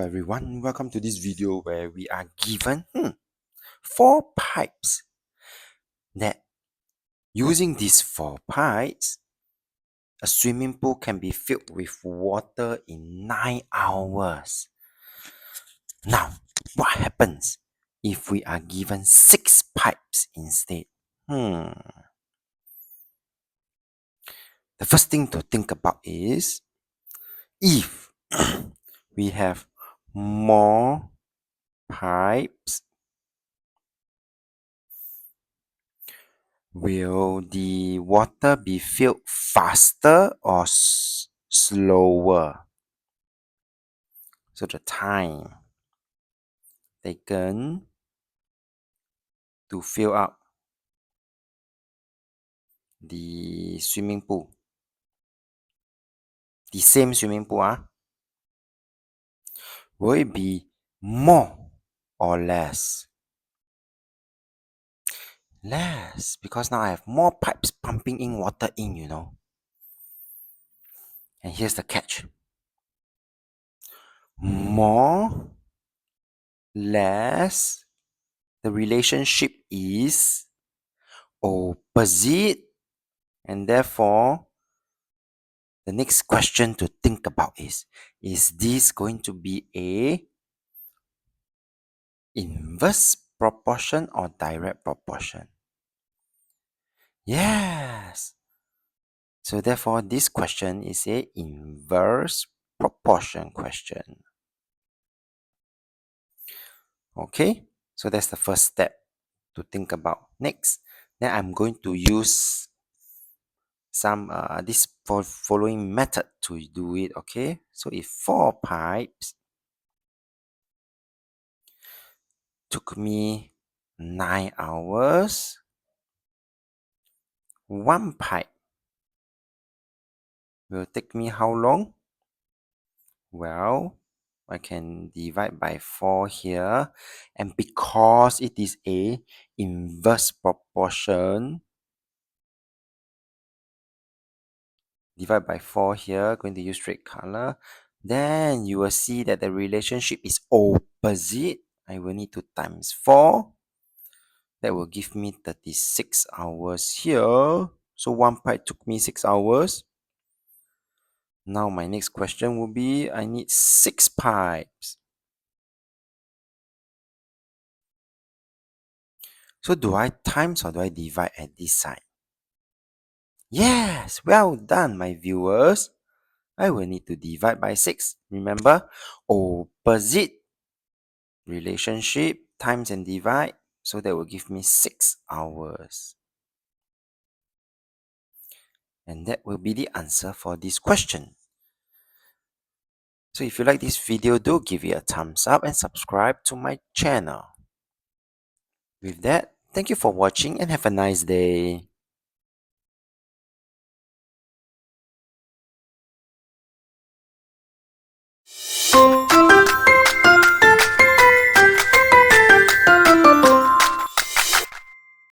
everyone, welcome to this video where we are given 4 pipes that using these 4 pipes, a swimming pool can be filled with water in 9 hours. Now, what happens if we are given 6 pipes instead? The first thing to think about is if we have more pipes, will the water be filled faster or slower? So the time taken to fill up the swimming pool, the same swimming pool, will it be more or less? Less, because now I have more pipes pumping in water in. And here's the catch. More, less, the relationship is opposite, and therefore the next question to think about is this going to be a inverse proportion or direct proportion? Yes. So therefore this question is a inverse proportion question. Okay, so that's the first step to think about. Next, then I'm going to use some this following method to do it. Okay, so if 4 pipes took me 9 hours, 1 pipe will take me how long? Well, I can divide by 4 here, and because it is a inverse proportion, divide by 4 here, going to use red color, then you will see that the relationship is opposite. I will need to times 4. That will give me 36 hours here. So 1 pipe took me 6 hours. Now my next question will be, I need 6 pipes. So do I times or do I divide at this side? Yes, well done, my viewers. I will need to divide by 6. Remember, opposite relationship, times and divide. So that will give me 6 hours. And that will be the answer for this question. So if you like this video, do give it a thumbs up and subscribe to my channel. With that, thank you for watching and have a nice day.